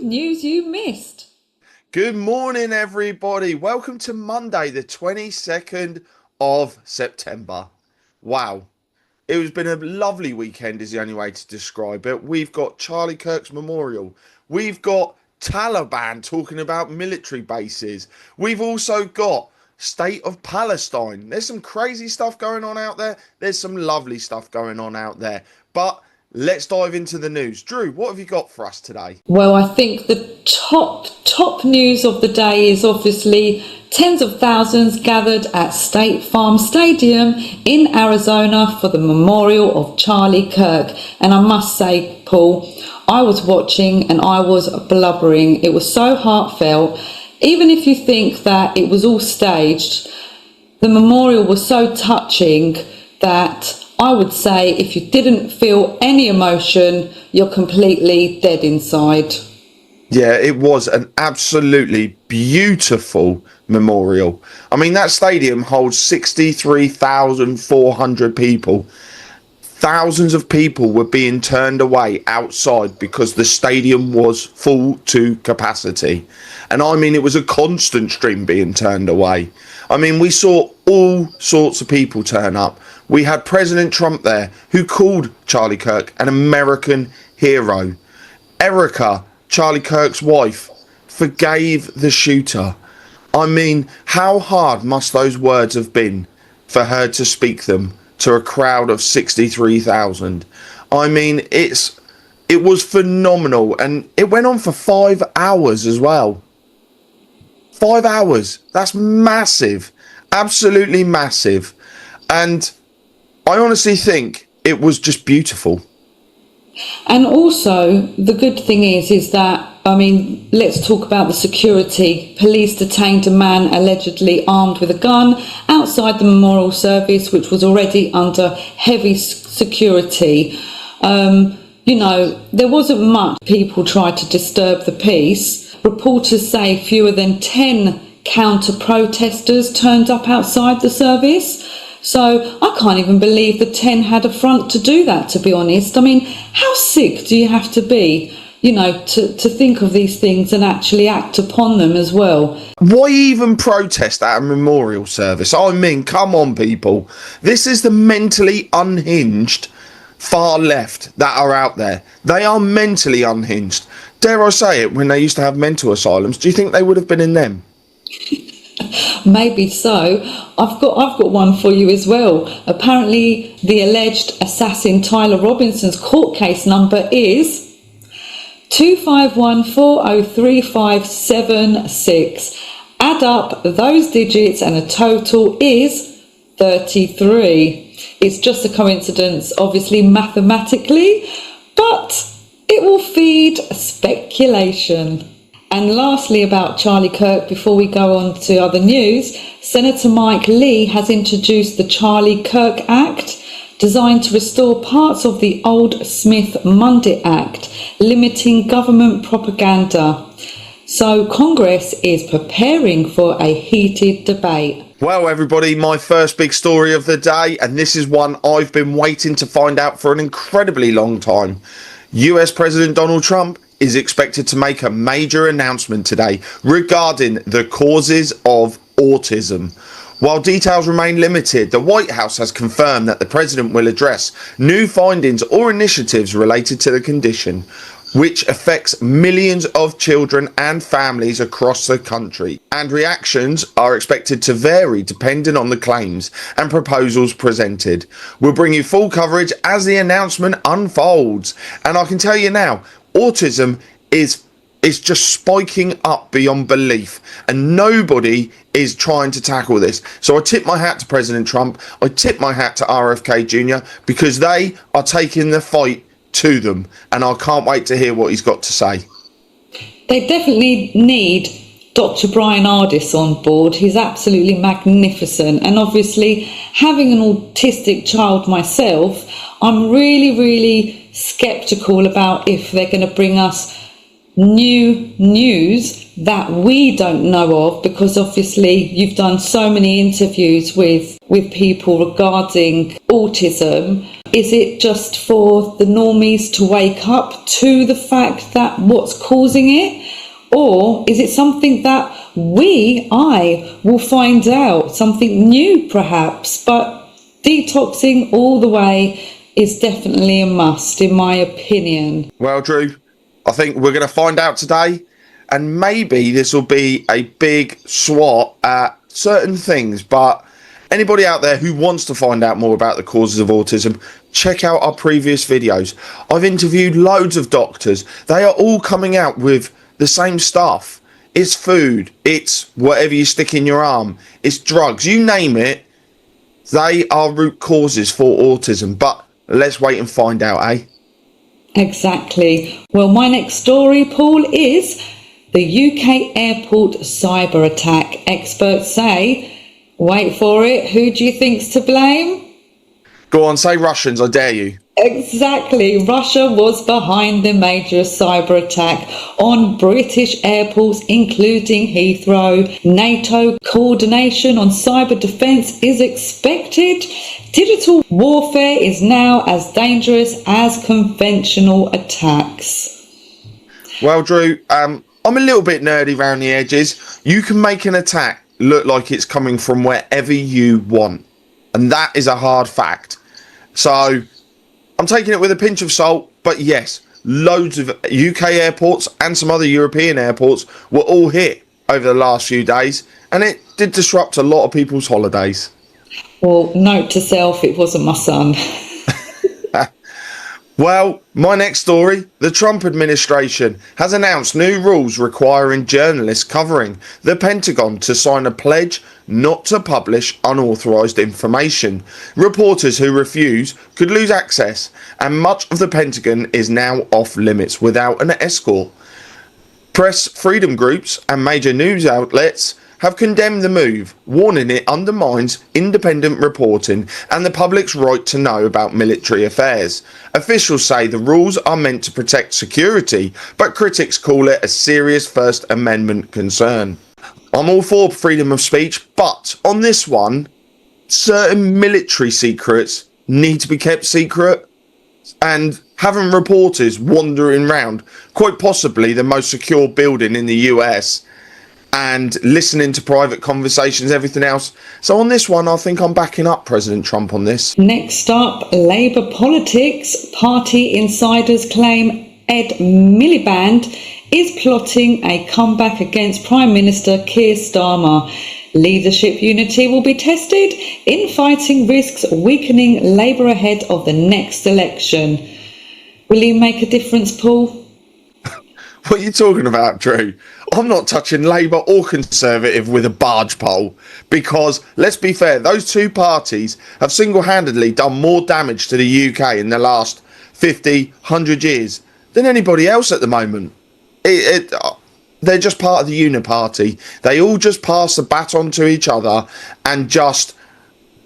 news you missed. Good morning, everybody. Welcome to Monday, the 22nd of September. Wow. It has been a lovely weekend is the only way to describe it. We've got Charlie Kirk's memorial. We've got Taliban talking about military bases. We've also got State of Palestine. There's some crazy stuff going on out there. There's some lovely stuff going on out there. But let's dive into the news. Drew, what have you got for us today? Well, I think the top news of the day is obviously tens of thousands gathered at State Farm Stadium in Arizona for the memorial of Charlie Kirk. And I must say, Paul, I was watching and I was blubbering. It was so heartfelt. Even if you think that it was all staged, the memorial was so touching that I would say if you didn't feel any emotion, you're completely dead inside. Yeah, it was an absolutely beautiful memorial. I mean, that stadium holds 63,400 people. Thousands of people were being turned away outside because the stadium was full to capacity. And I mean, it was a constant stream being turned away. I mean, we saw all sorts of people turn up. We had President Trump there, who called Charlie Kirk an American hero. Erica, Charlie Kirk's wife, forgave the shooter. I mean, how hard must those words have been for her to speak them to a crowd of 63,000? I mean, it was phenomenal, and it went on for 5 hours as well. 5 hours. That's massive. Absolutely massive. And I honestly think it was just beautiful. And also, the good thing is that, I mean, let's talk about the security. Police detained a man allegedly armed with a gun outside the memorial service, which was already under heavy security. There wasn't much. People tried to disturb the peace. Reporters say fewer than 10 counter-protesters turned up outside the service. So I can't even believe the 10 had a front to do that, to be honest. I mean, how sick do you have to be, to think of these things and actually act upon them as well? Why even protest at a memorial service? I mean, come on, people. This is the mentally unhinged far left that are out there. They are mentally unhinged. Dare I say it, when they used to have mental asylums, do you think they would have been in them? Maybe so. I've got one for you as well. Apparently, the alleged assassin Tyler Robinson's court case number is 251403576. Add up those digits and the total is 33. It's just a coincidence, obviously mathematically, but it will feed speculation. And lastly, about Charlie Kirk, before we go on to other news, Senator Mike Lee has introduced the Charlie Kirk Act, designed to restore parts of the old Smith-Mundt Act, limiting government propaganda. So Congress is preparing for a heated debate. Well, everybody, my first big story of the day, and this is one I've been waiting to find out for an incredibly long time. US President Donald Trump is expected to make a major announcement today regarding the causes of autism. While details remain limited, the White House has confirmed that the president will address new findings or initiatives related to the condition, which affects millions of children and families across the country. And reactions are expected to vary depending on the claims and proposals presented. We'll bring you full coverage as the announcement unfolds. And I can tell you now, autism is just spiking up beyond belief, and nobody is trying to tackle this. So I tip my hat to President Trump. I tip my hat to RFK Jr. because they are taking the fight to them, and I can't wait to hear what he's got to say. They definitely need Dr. Brian Ardis on board. He's absolutely magnificent, and obviously having an autistic child myself, I'm really skeptical about if they're going to bring us new news that we don't know of, because obviously you've done so many interviews with people regarding autism. Is it just for the normies to wake up to the fact that what's causing it? Or is it something that I will find out, something new perhaps? But detoxing all the way is definitely a must, in my opinion. Well, Drew, I think we're going to find out today, and maybe this will be a big swat at certain things, but anybody out there who wants to find out more about the causes of autism, check out our previous videos. I've interviewed loads of doctors. They are all coming out with the same stuff. It's food, it's whatever you stick in your arm, it's drugs, you name it. They are root causes for autism, but let's wait and find out, eh? Exactly. Well, my next story, Paul, is the UK airport cyber attack. Experts say, wait for it, who do you think's to blame? Go on, say Russians, I dare you. Exactly. Russia was behind the major cyber attack on British airports, including Heathrow. NATO coordination on cyber defence is expected. Digital warfare is now as dangerous as conventional attacks. Well, Drew, I'm a little bit nerdy around the edges. You can make an attack look like it's coming from wherever you want, and that is a hard fact. So I'm taking it with a pinch of salt, but yes, loads of UK airports and some other European airports were all hit over the last few days, and it did disrupt a lot of people's holidays. Well, note to self, it wasn't my son. Well, my next story, the Trump administration has announced new rules requiring journalists covering the Pentagon to sign a pledge not to publish unauthorized information. Reporters who refuse could lose access, and much of the Pentagon is now off limits without an escort. Press freedom groups and major news outlets have condemned the move, warning it undermines independent reporting and the public's right to know about military affairs. Officials say the rules are meant to protect security, but critics call it a serious First Amendment concern. I'm all for freedom of speech, but on this one, certain military secrets need to be kept secret, and having reporters wandering around quite possibly the most secure building in the US and listening to private conversations, everything else. So on this one, I think I'm backing up President Trump on this. Next up, Labour politics. Party insiders claim Ed Miliband is plotting a comeback against Prime Minister Keir Starmer. Leadership unity will be tested. Infighting risks weakening Labour ahead of the next election. Will you make a difference, Paul? What are you talking about, Drew? I'm not touching Labour or Conservative with a barge pole, because, let's be fair, those two parties have single-handedly done more damage to the UK in the last 50, 100 years than anybody else at the moment. They're just part of the uniparty. They all just pass the baton to each other and just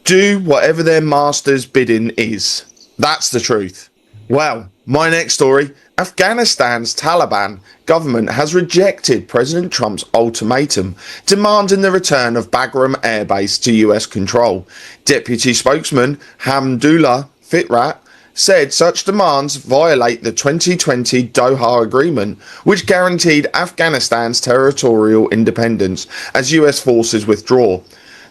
do whatever their master's bidding is. That's the truth. Well, my next story, Afghanistan's Taliban government has rejected President Trump's ultimatum, demanding the return of Bagram Air Base to US control. Deputy spokesman Hamdullah Fitrat said such demands violate the 2020 Doha Agreement, which guaranteed Afghanistan's territorial independence as US forces withdraw.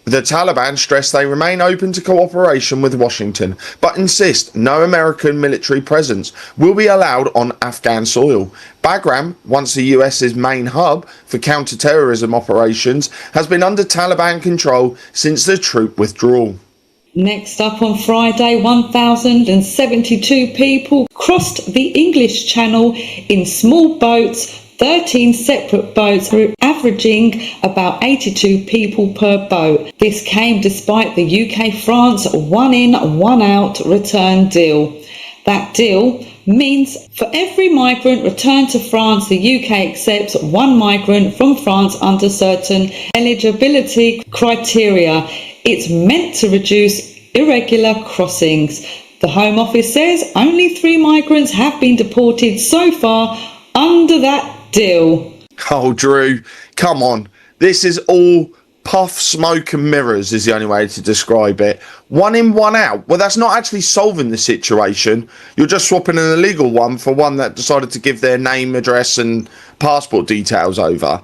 The Taliban stress they remain open to cooperation with Washington, but insist no American military presence will be allowed on Afghan soil. Bagram, once the US's main hub for counter-terrorism operations, has been under Taliban control since the troop withdrawal. Next up on Friday, 1,072 people crossed the English Channel in small boats, 13 separate boats, averaging about 82 people per boat. This came despite the UK-France one-in, one-out return deal. That deal means for every migrant returned to France, the UK accepts one migrant from France under certain eligibility criteria. It's meant to reduce irregular crossings. The Home Office says only 3 migrants have been deported so far under that deal. Oh, Drew, come on. This is all puff, smoke and mirrors is the only way to describe it. One in, one out. Well, that's not actually solving the situation. You're just swapping an illegal one for one that decided to give their name, address and passport details over.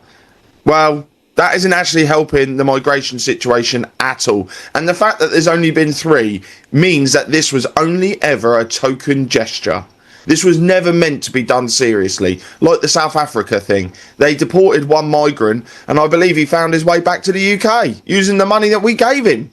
Well, that isn't actually helping the migration situation at all. And the fact that there's only been 3 means that this was only ever a token gesture. This was never meant to be done seriously, like the South Africa thing. They deported one migrant, and I believe he found his way back to the UK using the money that we gave him.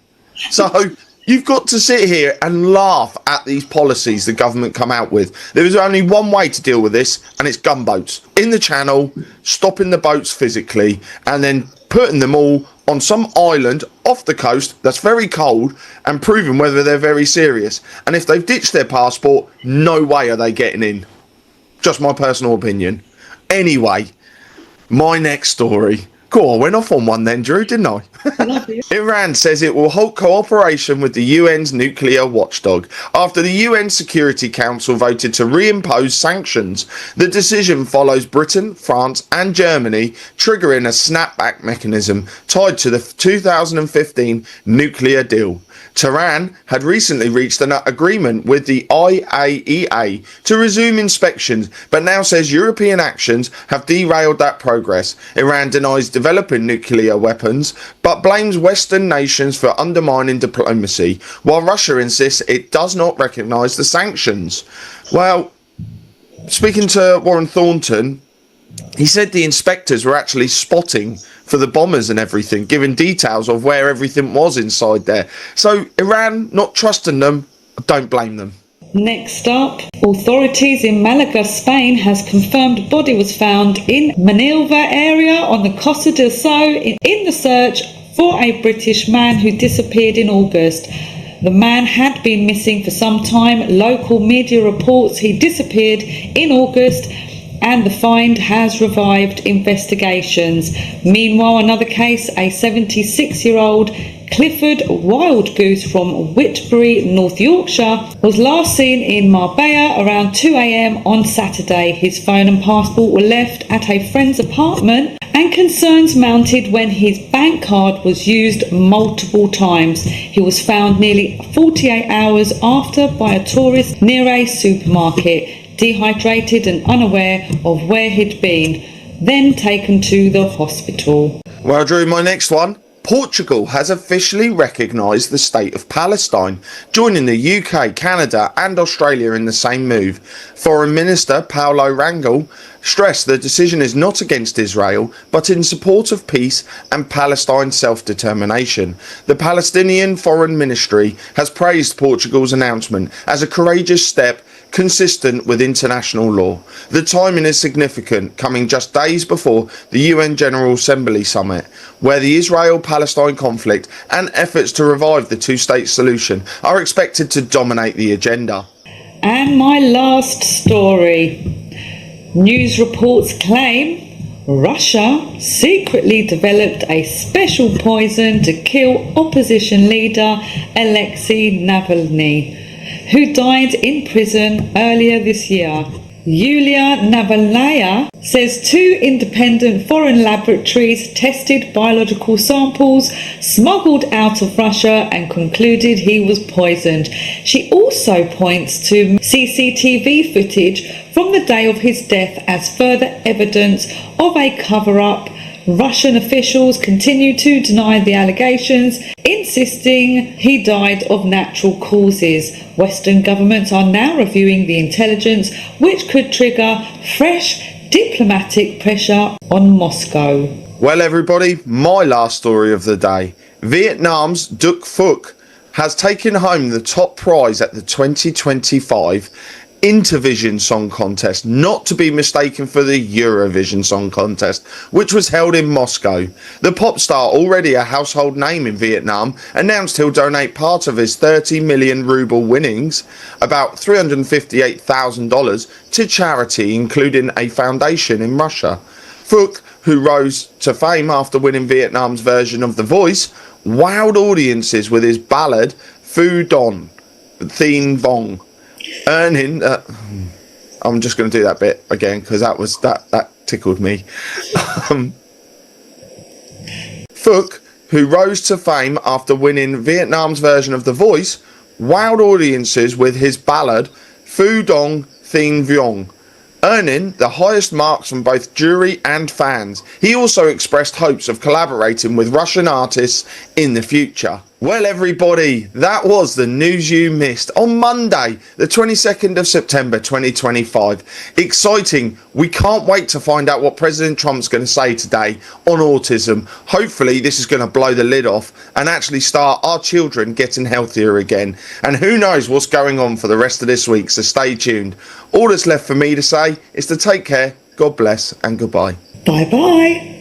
So you've got to sit here and laugh at these policies the government come out with. There is only one way to deal with this, and it's gunboats in the channel, stopping the boats physically, and then putting them all on some island off the coast that's very cold and proving whether they're very serious. And if they've ditched their passport, no way are they getting in. Just my personal opinion. Anyway, my next story. Cool, I went off on one then, Drew, didn't I? Iran says it will halt cooperation with the UN's nuclear watchdog after the UN Security Council voted to reimpose sanctions. The decision follows Britain, France and Germany triggering a snapback mechanism tied to the 2015 nuclear deal. Tehran had recently reached an agreement with the IAEA to resume inspections, but now says European actions have derailed that progress. Iran denies developing nuclear weapons, but blames Western nations for undermining diplomacy, while Russia insists it does not recognise the sanctions. Well, speaking to Warren Thornton, he said the inspectors were actually spotting for the bombers and everything, giving details of where everything was inside there. So Iran not trusting them, don't blame them. Next up, authorities in Malaga, Spain has confirmed a body was found in Manilva area on the Costa del Sol in the search for a British man who disappeared in August. The man had been missing for some time. Local media reports he disappeared in August, and the find has revived investigations. Meanwhile, another case, a 76-year-old Clifford Wildgoose from Whitbury, North Yorkshire, was last seen in Marbella around 2 a.m. on Saturday. His phone and passport were left at a friend's apartment, and concerns mounted when his bank card was used multiple times. He was found nearly 48 hours after by a tourist near a supermarket, dehydrated and unaware of where he'd been, then taken to the hospital. Well, Drew, my next one. Portugal has officially recognised the state of Palestine, joining the UK, Canada and Australia in the same move. Foreign Minister Paulo Rangel stressed the decision is not against Israel, but in support of peace and Palestine's self-determination. The Palestinian Foreign Ministry has praised Portugal's announcement as a courageous step consistent with international law. The timing is significant, coming just days before the UN General Assembly summit, where the Israel-Palestine conflict and efforts to revive the two-state solution are expected to dominate the agenda. And my last story. News reports claim Russia secretly developed a special poison to kill opposition leader Alexei Navalny, who died in prison earlier this year. Yulia Navalnaya says 2 independent foreign laboratories tested biological samples smuggled out of Russia and concluded he was poisoned. She also points to CCTV footage from the day of his death as further evidence of a cover-up. Russian officials continue to deny the allegations, insisting he died of natural causes. Western governments are now reviewing the intelligence, which could trigger fresh diplomatic pressure on Moscow. Well, everybody, my last story of the day. Vietnam's Duc Phuc has taken home the top prize at the 2025 Intervision Song Contest, not to be mistaken for the Eurovision Song Contest, which was held in Moscow. The pop star, already a household name in Vietnam, announced he'll donate part of his 30 million ruble winnings, about $358,000, to charity, including a foundation in Russia. Phuc, who rose to fame after winning Vietnam's version of The Voice, wowed audiences with his ballad Phu Don Thien Vong, earning I'm just going to do that bit again because that tickled me. Phuc who rose to fame after winning Vietnam's version of The Voice, wowed audiences with his ballad Phu Dong Thien Vuong, earning the highest marks from both jury and fans. He also expressed hopes of collaborating with Russian artists in the future. Well, everybody, that was the news you missed on Monday, the 22nd of September 2025. Exciting. We can't wait to find out what President Trump's going to say today on autism. Hopefully, this is going to blow the lid off and actually start our children getting healthier again. And who knows what's going on for the rest of this week, so stay tuned. All that's left for me to say is to take care, God bless, and goodbye. Bye bye.